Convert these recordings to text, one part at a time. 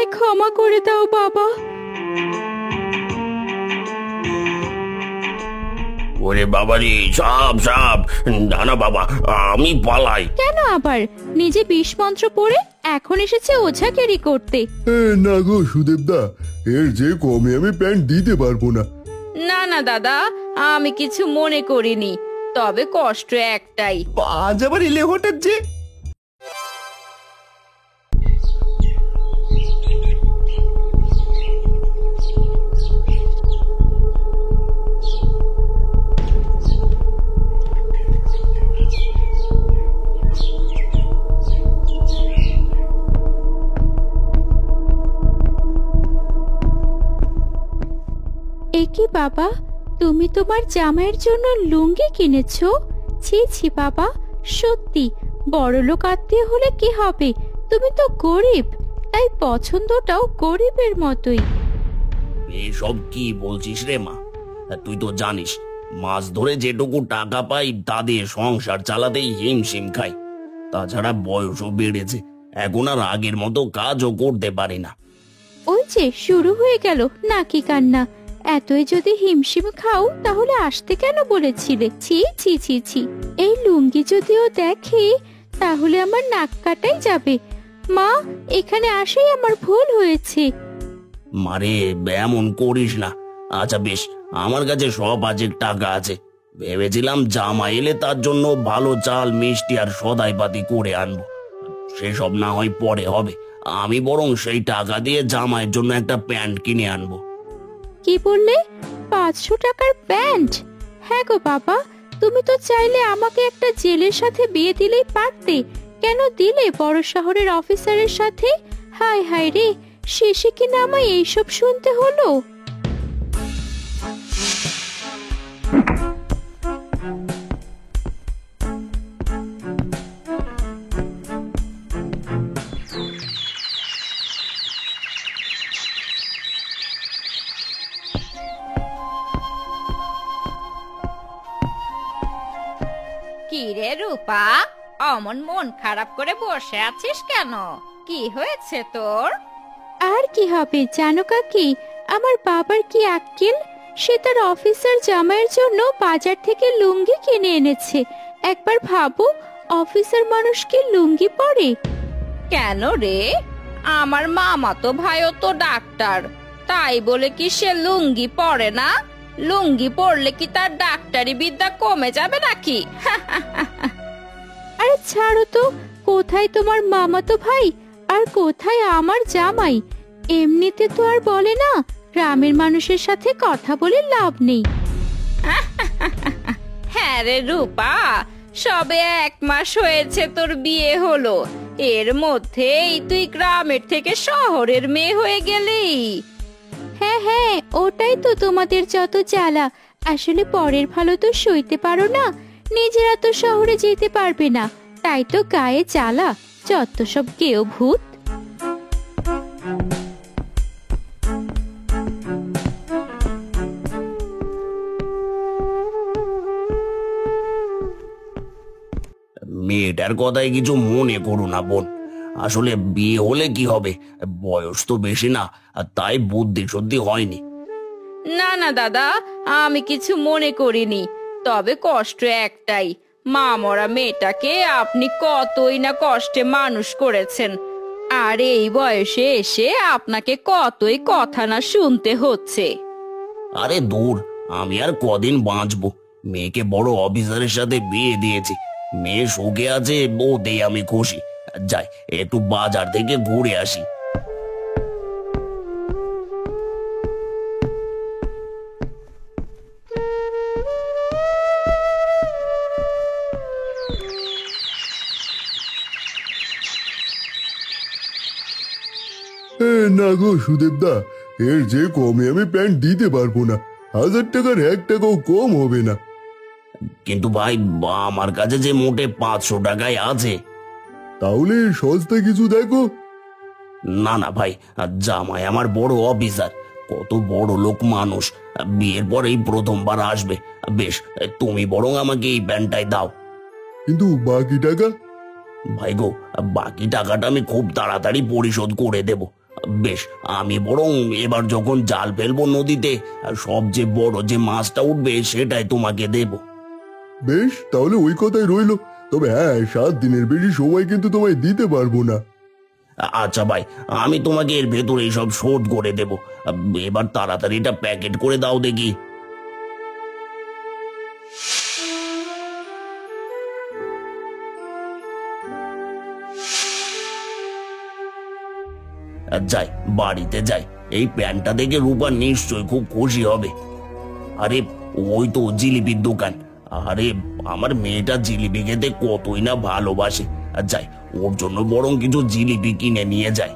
আমায় ক্ষমা করে দাও বাবা। ওরে বাবারে, সাপ সাপ! না না বাবা, আমি পালাই। কেন আবার? নিজে বিষ মন্ত্র পড়ে এখন এসেছে ওঝাগিরি করতে। না গো সুদেবদা, এর যে কমে আমি প্যান্ট দিতে পারবো না। না না দাদা, আমি কিছু মনে করিনি, তবে কষ্ট একটাই। আজ আবার এলে হঠাৎ যে? একি বাবা, তুমি তোমার জামাইয়ের জন্য লুঙ্গি কিনেছো? ছি ছি বাবা, সত্যি বড়লোক আত্মীয় হলে কি হবে, তুমি তো গরিব, তাই পছন্দটাও গরিবের মতোই। এসব কি বলছিস রে মা? তুই তো জানিস মাছ ধরে যেটুকু টাকা পাই তা দিয়ে সংসার চালাতেই হিমশিম খাই। তাছাড়া বয়সও বেড়েছে, এখন আর আগের মতো কাজও করতে পারি না। ওই যে শুরু হয়ে গেল নাকি কান্না। এতই যদি হিমশিম খাও তাহলে আসতে কেন বলেছিলে? ছি ছি ছি ছি, এই লুঙ্গি যদিও দেখে তাহলে আমার নাক কাটাই যাবে। মা, এখানে আসাই আমার ভুল হয়েছে। মারে, এমন করিস না। আচ্ছা বেশ, আমার কাছে সব আজের টাকা আছে। ভেবেছিলাম জামা এলে তার জন্য ভালো চাল, মিষ্টি আর সদাইপাতি করে আনবো। সেসব না হয় পরে হবে, আমি বরং সেই টাকা দিয়ে জামাইয়ের জন্য একটা প্যান্ট কিনে আনবো। কি বললে? 500 টাকার প্যান্ট? হ্যাঁ গো বাবা, তুমি তো চাইলে আমাকে একটা জেলের সাথে বিয়ে দিলেই পারতে, কেন দিলে বড় শহরের অফিসারের সাথে? হায় হায় রে, শেষে কিনা আমায় এইসব শুনতে হলো। কি রে রূপা, অমন মন খারাপ করে বসে আছিস কেন? কি হয়েছে তোর? আর কি হবে জানো কাকি, আমার বাবার কি আক্কেল, সে তার অফিসার জামাইয়ের জন্য বাজার থেকে লুঙ্গি কিনে এনেছে। একবার ভাবো, অফিসার মানুষ কি লুঙ্গি পরে? কেন রে? আমার মামাতো ভাইও তো ডাক্তার, তাই বলে কি সে লুঙ্গি পরে না? লুঙ্গি পরলে কি তার ডাক্তারি বিদ্যা কমে যাবে নাকি? আরে ছাড়ো তো, কোথায় তোমার মামাতো ভাই আর কোথায় আমার জামাই? এমনিতে তো আর বলে না গ্রামের মানুষের সাথে কথা বলে লাভ নেই। হ্যাঁ রে রূপা, সবে 1 মাস হয়েছে তোর বিয়ে হলো, এর মধ্যেই তুই গ্রামের থেকে শহরের মেয়ে হয়ে গেলি। হ্যাঁ হ্যাঁ, ওটাই তো তোমাদের যত জ্বালা। আসলে পরের ভালো তো সইতে পারো না, নিজেরা তো শহরে যেতে পারবে না, তাই তো গায়ে জ্বালা, যত সব কেউ ভূত। মেয়েটার কথায় কিছু মনে করো না বোন, আসলে বিয়ে হলে কি হবে, বয়স তো বেশি না, আর তাই বুদ্ধি শুদ্ধি হয়নি। না না দাদা, আমি কিছু মনে করিনি, তবে কষ্ট একটাই, মা মরা মেয়েটাকে আপনি কতই না কষ্টে মানুষ করেছেন, আর এই বয়সে এসে আপনাকে কতই কথা না শুনতে হচ্ছে। আরে দূর, আমি আর কদিন বাঁচবো? মেয়েকে বড় অফিসারের সাথে বিয়ে দিয়েছি, মেয়ে সুখে আছে, বউতেই আমি খুশি। যাই, একটু বাজার থেকে ঘুরে আসি। না গো সুদেবদা, এর যে কমে আমি প্যান্ট দিতে পারবো না। 1000 টাকার 1 টাকাও কম হবে না। কিন্তু ভাই, আমার কাছে যে মোটে 500 টাকায় আছে। তাহলে সস্তা কিছু দেখো। না না ভাই, জামাই আমার বড় অফিসার, কত বড় লোক মানুষ, বিয়ের পরেই প্রথমবার আসবে। বেশ, তুমি বরং আমাকে এই প্যান্টটাই দাও। কিন্তু বাকি টাকা? ভাই গো, বাকি টাকাটা আমি খুব তাড়াতাড়ি পরিশোধ করে দেব। বেশ, আমি বরং এবার যখন জাল ফেলবো নদীতে, সবচেয়ে বড় যে মাছটা উঠবে সেটাই তোমাকে দেব। বেশ, তাহলে ওই কথাই রইলো। তবে হ্যাঁ, 7 দিনের বেশি সময় কিন্তু তোমায় দিতে পারবো না। আচ্ছা ভাই, আমি তোমাকে এর ভেতরে সব শোধ করে দেব। এবার তাড়াতাড়ি এটা প্যাকেট করে দাও দেখি। যাই, বাড়িতে যাই। এই প্যান্টটা দেখে রূপা নিশ্চয়ই খুব খুশি হবে। আরে, ওই তো জিলিপির দোকান। আরে, আমার মেয়েটা জিলিপি খেতে কতই না ভালোবাসে। আর যাই, ওর জন্য বরং কিছু জিলিপি কিনে নিয়ে যাই।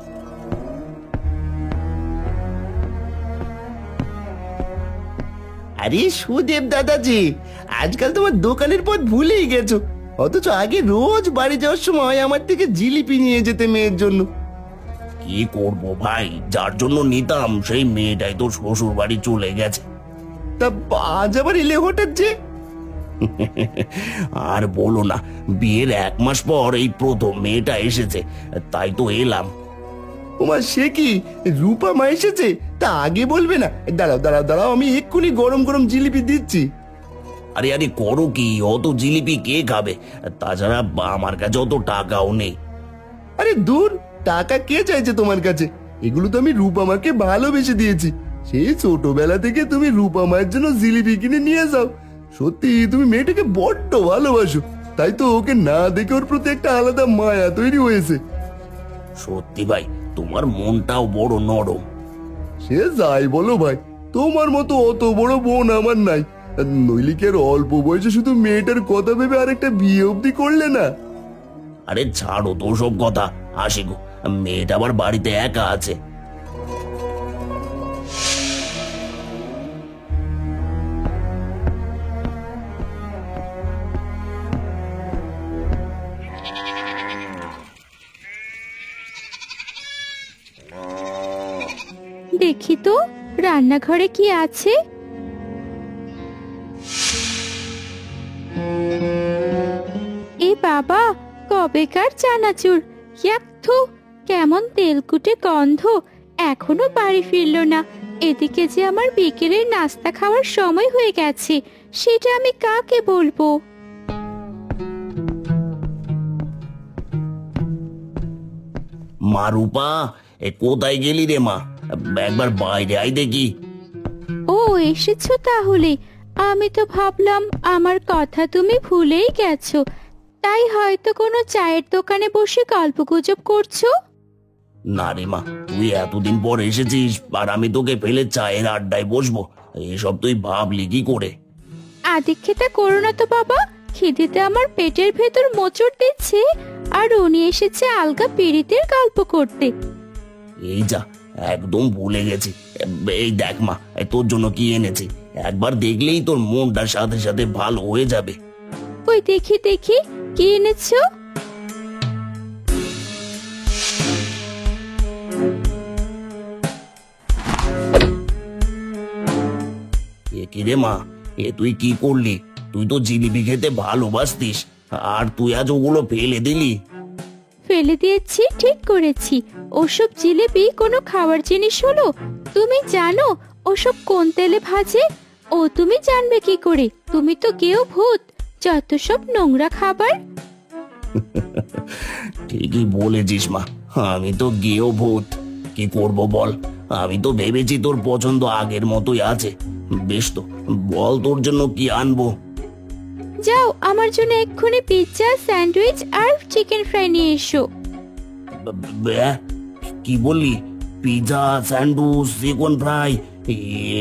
আরে সুদেব দাদাজি, আজকাল তোমার দোকানের পথ ভুলেই গেছো, অথচ আগে রোজ বাড়ি যাওয়ার সময় আমার থেকে জিলিপি নিয়ে যেতে মেয়ের জন্য। কি করব ভাই, যার জন্য নিতাম সেই মেয়েটাই তো শ্বশুর বাড়ি চলে গেছে। তা আজ আবার এলে হঠাৎ যে? আর বলো না, বিয়ের 1 মাস পর এই প্রথম মেয়েটা এসেছে, তাই তো এলাম। ওমা, সে কি রূপা মা এসেছে? তা আগে বলবে না? দাঁড়াও দাঁড়াও দাঁড়াও, আমি এক্ষুনি গরম গরম জিলিপি দিচ্ছি। আরে আরে, করো কি, অত জিলিপি কে খাবে? তাছাড়া আমার কাছে অত টাকাও নেই। আরে দূর, টাকা কে চাইছে তোমার কাছে? এগুলো তো আমি রূপা মাকে ভালোবেসে দিয়েছি। সেই ছোটবেলা থেকে তুমি রূপা মায়ের জন্য জিলিপি কিনে নিয়ে যাও। সত্যি তুমি মেয়েটাকে বড্ড ভালোবাসো, তাই তো ওকে না দেখে ওর প্রতি একটা আলাদা মায়া তৈরি হয়েছে। সত্যি ভাই, তোমার মনটাও বড় নরম। সে যাই বলো ভাই, তোমার মতো অত বড় বোন আমার নাই। নইলে কি আর অল্প বয়সে শুধু মেয়েটার কথা ভেবে আরেকটা বিয়ে অবধি করলে না? আরে ছাড়ো তো সব কথা, আসি গো, মেয়েটা আবার বাড়িতে একা আছে। দেখি তো রান্নাঘরে কি আছে। এ বাবা, কবেকার চানাচুর! ইয়াক্থু, কেমন তেলকুটে গন্ধ! এখনো বাড়ি ফিরলো না। এদিকে যে আমার বিকেলের নাস্তা খাওয়ার সময় হয়ে গেছে, সেটা আমি কাকে বলবো? মা রূপা, এ কোথায় গেলি রে মা? একবার বাইরে আই দেখি। ও, এসেছো তাহলে। আমি তো ভাবলাম আমার কথা তুমি ভুলেই গেছো, তাই হয়তো কোনো চায়ের দোকানে বসে গল্পগুজব করছো। না রে মা, তুই এতদিন পর এসেছিস আর আমি তোকে ফেলে চায়ের আড্ডায় বসবো, এসব তুই ভাবলি কি করে? আদিক্ষেতা করো না তো বাবা, খিদেতে আমার পেটের ভেতর মোচড় দিচ্ছে, আর উনি এসেছে আলগা পীড়িতের গল্প করতে। এই যা, একদম ভুলে গেছি। এই দেখ মা, তোর জন্য কি এনেছি, একবার দেখলেই তোর মনটা সাথে সাথে ভালো হয়ে যাবে। ওই দেখি দেখি, কি এনেছো? এ কি রে মা, এ তুই কি করলি? তুই তো জিলিপি খেতে ভালোবাসতিস, আর তুই আজ ওগুলো ফেলে দিলি। ফেলে দিয়েছি, ঠিক করেছি। ওসব জিলিপি কোনো খাওয়ার জিনিস হলো? তুমি জানো ওসব কোন তেলে ভাজে? ও তুমি জানবে কি করে? তুমি তো গেও ভূত, যত সব নোংরা খাবার। ঠিকই বলেছিস মা, আমি তো গেও ভূত। কি করব বল, আমি তো ভেবেছি তোর পছন্দ আগের মতোই আছে। বেশ, তো বল তোর জন্য কি আনবো। যাও, আমার জন্য এক্ষুনি পিৎজা, স্যান্ডউইচ আর চিকেন ফ্রাই নিয়ে এসো। কি বললি? পিৎজা, স্যান্ডউইচ, চিকেন ফ্রাই,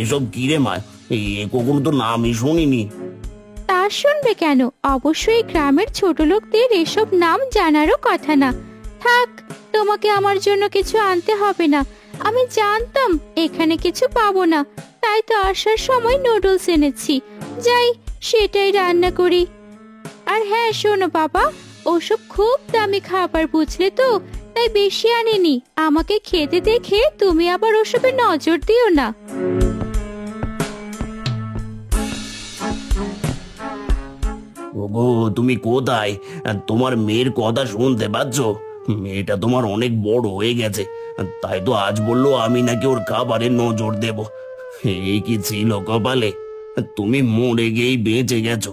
এসব কি রে মা? এ কখনো তো নামই শুনিনি। তা শুনবে কেন? অবশ্যই গ্রামের ছোট লোকদের এসব নাম জানারও কথা না। থাক, তোমাকে আমার জন্য কিছু আনতে হবে না। আমি জানতাম এখানে কিছু পাবো না, তাই তো আসার সময় নুডলস এনেছি। যাই, সেটাই রান্না করি। আর হ্যাঁ শোনো বাবা, ওসব খুব দামি খাবার বুঝলে তো, তাই বেশি আনিনি। আমাকে খেতে দেখে তুমি আবার ওসবে নজর দিও না। ওগো, তুমি কোথায়? তোমার মেয়ের কথা শুনতে পাচ্ছ? মেয়েটা তোমার অনেক বড় হয়ে গেছে, তাই তো আজ বললো আমি নাকি ওর খাবারে নজর দেব। এই কি ছিল কপালে! তুমি মরে গিয়েই বেঁচে গেছো,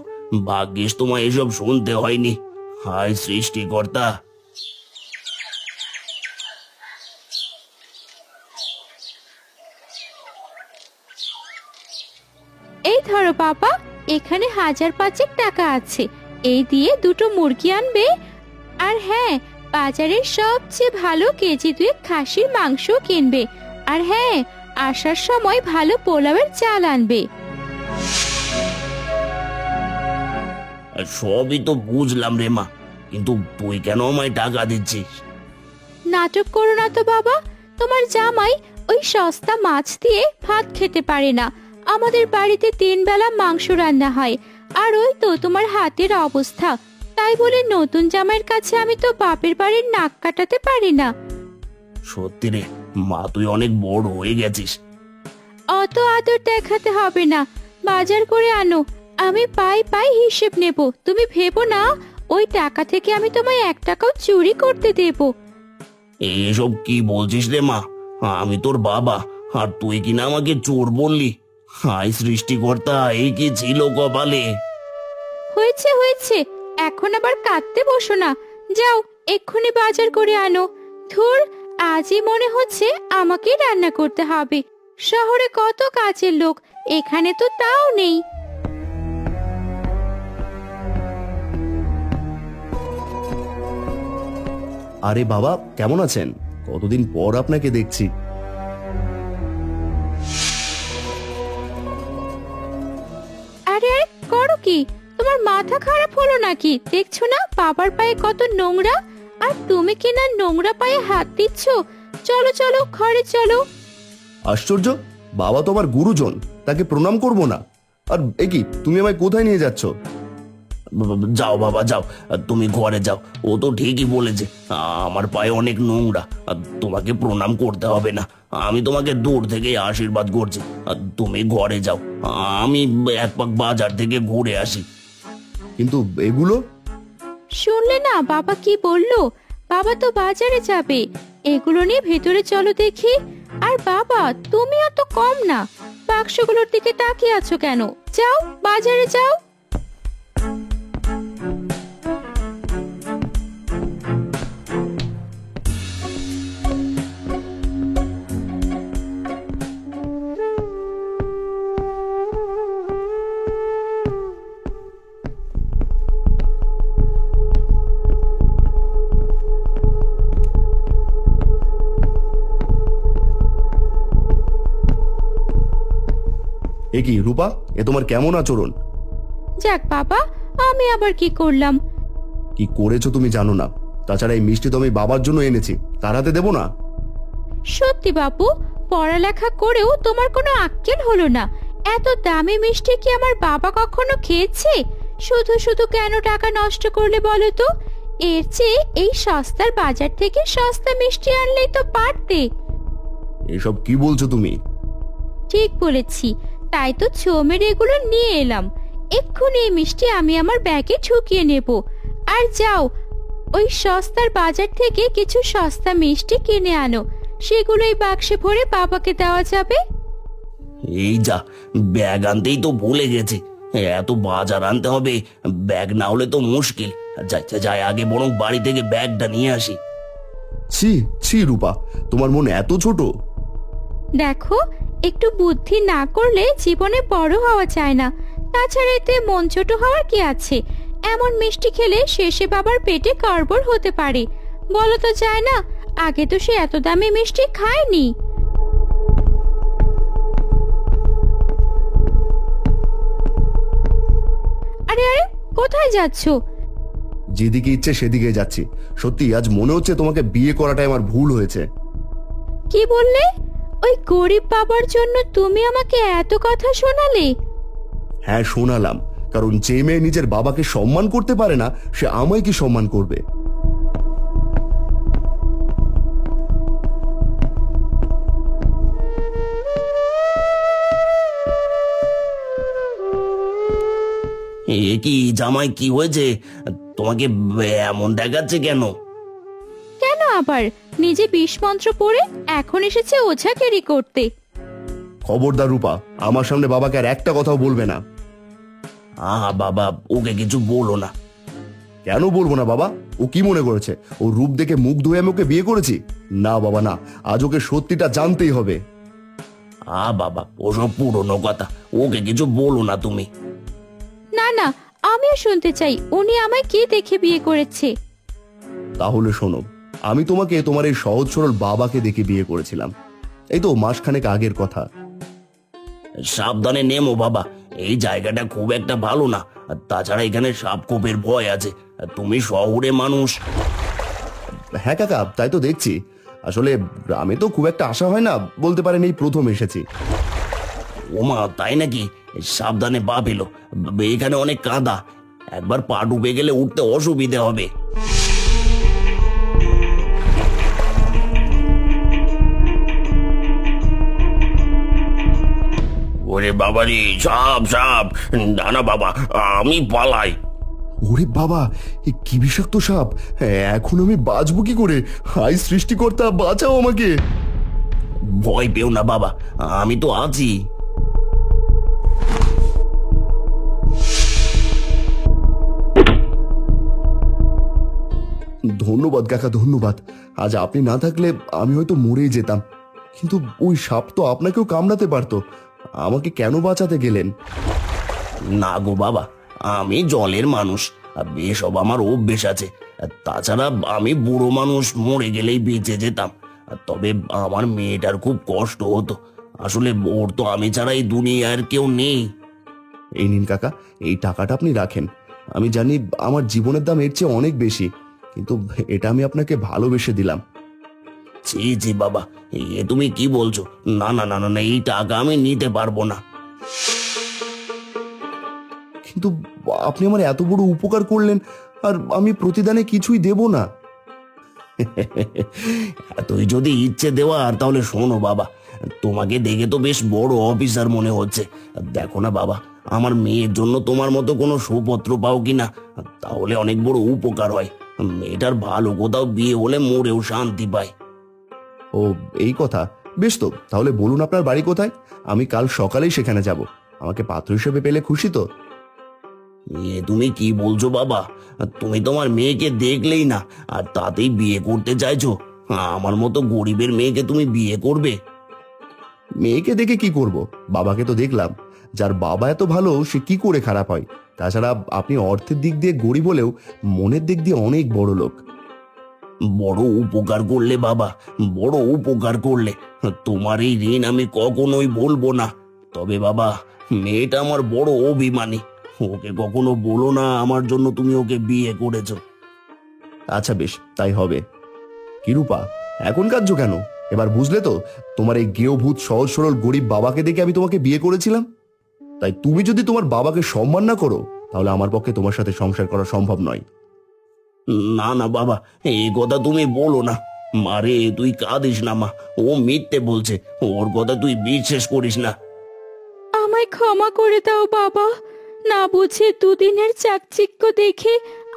ভাগ্যিস তোমায় এসব শুনতে হয়নি। হায় সৃষ্টিকর্তা! এই ধরো বাবা, এখানে 1000 টাকা আছে। এই দিয়ে দুটো মুরগি আনবে, আর হ্যাঁ, বাজারের সবচেয়ে ভালো কেজি 2 খাসির মাংস কিনবে। আর হ্যাঁ, আসার সময় ভালো পোলাওয়ের চাল আনবে। সবই তো বুঝলাম রে মা, কিন্তু তুই কেন আমায় টাকা দিচ্ছিস? নাটক করো না তো বাবা, তোমার জামাই ওই সস্তা মাছ দিয়ে ভাত খেতে পারে না। আমাদের বাড়িতে 3 বেলা মাংস রান্না হয়, আর ওই তো তোমার হাতের অবস্থা। তাই বলে নতুন জামাইয়ের কাছে আমি তো বাপের বাড়ির নাক কাটাতে পারি না। সত্যি রে মা, তুই অনেক বড় হয়ে গেছিস। অত আদর দেখাতে হবে না, বাজার করে আনো। আমি পাই পাই হিসেব নেব। তুমি ভেবো না ওই টাকা থেকে আমি তোমায় 1 টাকাও চুরি করতে দেব। এসব কি বলছিস রে মা? আমি তোর বাবা, আর তুই কিনা আমাকে চোর বললি? হায় সৃষ্টিকর্তা, এই কি ছিল কপালে! হয়েছে হয়েছে, এখন আবার কাঁদতে বসো না। যাও এক্ষুনি বাজার করে আনো। ধুর, আজই মনে হচ্ছে আমাকেই রান্না করতে হবে। শহরে কত কাজের লোক, এখানে তো তাও নেই। আরে বাবা, কেমন আছেন? কতদিন পর আপনাকে দেখছি। আরে আরে, করো কি? তোমার মাথা খারাপ হলো নাকি? দেখছো না বাবার পায়ে কত নোংরা, আর তুমি কি না নোংরা পায়ে হাত দিচ্ছ? চলো চলো, ঘরে চলো। আশ্চর্য, বাবা তো আমার গুরুজন, তাকে প্রণাম করব না? আর এ কি, তুমি আমায় কোথায় নিয়ে যাচ্ছ? যাও বাবা যাও, তুমি ঘরে যাও। ও তো ঠিকই বলেছে, আমার পায়ে অনেক নোংরা। তোমাকে প্রণাম করতে হবে না, আমি তোমাকে দূর থেকে আশীর্বাদ করছি। তুমি ঘরে যাও, আমি 1 পাক বাজার থেকে ঘুরে আসি। কিন্তু এগুলো? শুনলে না বাবা কি বললো? বাবা তো বাজারে যাবে। এগুলো নিয়ে ভেতরে চলো দেখি। আর বাবা, তুমিও তো কম না, বাক্সগুলোর দিকে তাকিয়ে আছো কেন? যাও বাজারে যাও। এ কি রূপা, এ তোমার কেমন আচরণ? যাক বাবা, আমি আবার কি করলাম? কি করেছো তুমি জানো না। তাছাড়া এই মিষ্টি তো আমি বাবার জন্য এনেছি, তার হাতে দেবো না? সত্যি বাবু, পড়ালেখা করেও তোমার কোনো আক্কেল হলো না। এত দামি মিষ্টি কি আমার বাবা কখনো খেয়েছে? শুধু শুধু কেন টাকা নষ্ট করলে বলো তো? এর চেয়ে এই সস্তার বাজার থেকে সস্তা মিষ্টি আনলেই তো পারতে। এসব কি বলছো তুমি? ঠিক বলেছি, তাই তো ছোমের এগুলো নিয়ে এলাম। এক্ষুনি এই মিষ্টি আমি আমার ব্যাগে ঢুকিয়ে নেব। আর যাও, ওই সস্তার বাজার থেকে কিছু সস্তা মিষ্টি কিনে আনো, সেগুলোই বাক্সে ভরে বাবাকে দেওয়া যাবে। এই যা, ব্যাগ আনতেই তো ভুলে গেছি। এত বাজার আনতে হবে, ব্যাগ না হলে তো মুশকিল। যাই যাই, আগে বরং বাড়ি থেকে ব্যাগটা নিয়ে আসি। ছি ছি রূপা, তোমার মন এত ছোট। দেখো, একটু বুদ্ধি না করলে জীবনে বড় হওয়া যায় না। তাছাড়া এতে মন ছোট হওয়ার কি আছে? এমন মিষ্টি খেলে শেষে বাবার পেটে গড়বড় হতে পারে। বলো তো যায় না, আগে তো সে এত দামি মিষ্টি খায়নি। আরে আরে, কোথায় যাচ্ছ? যেদিকে ইচ্ছে সেদিকে যাচ্ছি। সত্যি আজ মনে হচ্ছে তোমাকে বিয়ে করাটাই আমার ভুল হয়েছে। কি বললে? ওই গরিব বাবার জন্য তুমি আমাকে এত কথা শোনালে? হ্যাঁ শোনালাম, কারণ যে মেয়ে নিজের বাবাকে সম্মান করতে পারে না, সে আমায় কি সম্মান করবে? এ কি জামাই, কি হয়েছে? তোমাকে এমন দেখাচ্ছে কেন? কেন আবার নিজে বিষ মন্ত্র পড়ে এখন এসেছে ওঝাগিরি করতে। খবরদার রূপা, আমার সামনে বাবাকে আর একটা কথাও বলবে না। আহা বাবা, ওকে কিছু বলো না। কেন বলবো না বাবা? ও কি মনে করেছে ও রূপ দেখে মুগ্ধ হয়ে আমি ওকে বিয়ে করেছি? না বাবা না, আজ ওকে সত্যিটা জানতেই হবে। বাবা, ওসব পুরনো কথা, ওকে কিছু বলো না তুমি। না না, আমিও শুনতে চাই উনি আমায় কি দেখে বিয়ে করেছে। তাহলে শোনো, আমি তোমাকে তোমার এই সহজ সরল বাবাকে দেখে বিয়ে করেছিলাম। এই তো মাসখানেক আগের কথা। সাবধানে নেমো বাবা, এই জায়গাটা খুব একটা ভালো না। আর তাছাড়া এখানে সাপখোপের ভয় আছে। আর তুমি শহরে মানুষ। হ্যাঁ কাকা, তাই তো দেখছি। আসলে গ্রামে তো খুব একটা আশা হয় না, বলতে পারেন এই প্রথম এসেছি। ওমা, তাই নাকি? সাবধানে পা পেলো, এখানে অনেক কাদা, একবার পা ডুবে গেলে উঠতে অসুবিধে হবে। ওরে বাবারি, সাপ সাপ! না না বাবা, আমি পালাই। ওরে বাবা, এ কি বিষাক্ত সাপ! এখন আমি বাঁচবো কি করে? হাই সৃষ্টিকর্তা, বাঁচাও আমাকে। ভয় পেও না বাবা, আমি তো আছি। ধন্যবাদ কাকা, ধন্যবাদ। আজ আপনি না থাকলে আমি হয়তো মরেই যেতাম। কিন্তু ওই সাপ তো আপনাকেও কামড়াতে পারতো, আমাকে কেন বাঁচাতে গেলেন? না গো বাবা, আমি জলের মানুষ, এসব আমার অভ্যেস আছে। তাছাড়া আমি বুড়ো মানুষ, মরে গেলেই বেঁচে যেতাম। তবে আমার মেয়েটার খুব কষ্ট হতো। আসলে ওর তো আমি ছাড়া এই দুনিয়ার কেউ নেই। এই নিন কাকা, এই টাকাটা আপনি রাখেন। আমি জানি আমার জীবনের দাম এর চেয়ে অনেক বেশি, কিন্তু এটা আমি আপনাকে ভালোবেসে দিলাম। জি জি বাবা, এ তুমি কি বলছো? না না না না না, এই টাকা আমি নিতে পারবো না। কিন্তু আপনি আমার এত বড় উপকার করলেন, আর আমি প্রতিদানে কিছুই দেব না। তুই যদি ইচ্ছে দেওয়ার, তাহলে শোনো বাবা, তোমাকে দেখে তো বেশ বড় অফিসার মনে হচ্ছে। দেখো না বাবা, আমার মেয়ের জন্য তোমার মতো কোনো সুপত্র পাও কিনা, তাহলে অনেক বড় উপকার হয়। মেয়েটার ভালো কোথাও বিয়ে হলে মরেও শান্তি পায়। ও এই কথা, বেশ তো, তাহলে বলুন আপনার বাড়ি কোথায়? আমি কাল সকালেই সেখানে যাব। আমাকে পাত্র হিসেবে পেলে খুশি তো? এ তুমি কি বলছো বাবা? তুমি তোমার মেয়েকে দেখলেই না, আর তাতেই বিয়ে করতে চাইছো? আমার মতো গরিবের মেয়েকে তুমি বিয়ে করবে? মেয়েকে দেখে কি করব? বাবাকে তো দেখলাম। যার বাবা এত ভালো, সে কি করে খারাপ হয়? তাছাড়া আপনি অর্থের দিক দিয়ে গরিব হলেও মনের দিক দিয়ে অনেক বড় লোক। বড় উপকার করলে বাবা, বড় উপকার করলে। তোমার এই ঋণ আমি কখনোই বলবো না। তবে বাবা, মেয়েটা আমার বড় অভিমানী। ওকে কখনো বলো না আমার জন্য তুমি ওকে বিয়ে করেছো। আচ্ছা বেশ, তাই হবে। কি রূপা, এখন কাঁদছো কেন? এবার বুঝলে তো, তোমার এই গেয়ভূত সহজ সরল গরিব বাবাকে দেখে আমি তোমাকে বিয়ে করেছিলাম। তাই তুমি যদি তোমার বাবাকে সম্মান না করো, তাহলে আমার পক্ষে তোমার সাথে সংসার করা সম্ভব নয়। না না বাবা, এই কথা তুমি বলো না। মারে, তুই কাঁদিস না মা, ও মিথ্যে বলছে, ওর কথা তুই বিশ্বাস করিস না। আমায় ক্ষমা করে দাও বাবা, না বুঝে দুদিনের চাকচিক্য দেখে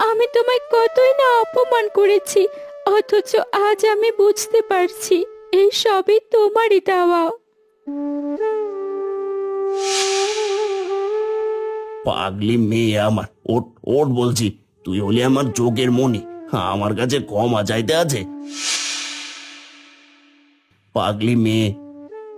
আমি তোমায় কতই না অপমান করেছি, অথচ আজ আমি বুঝতে পারছি এই সবই তোমারই দেওয়া। পাগলি মেয়ে আমার, ওঠ ওঠ বলছি। তুই হলি আমার চোখের মনি, আমার কাছে ক্ষমা চাইতে আছে? পাগলি মেয়ে,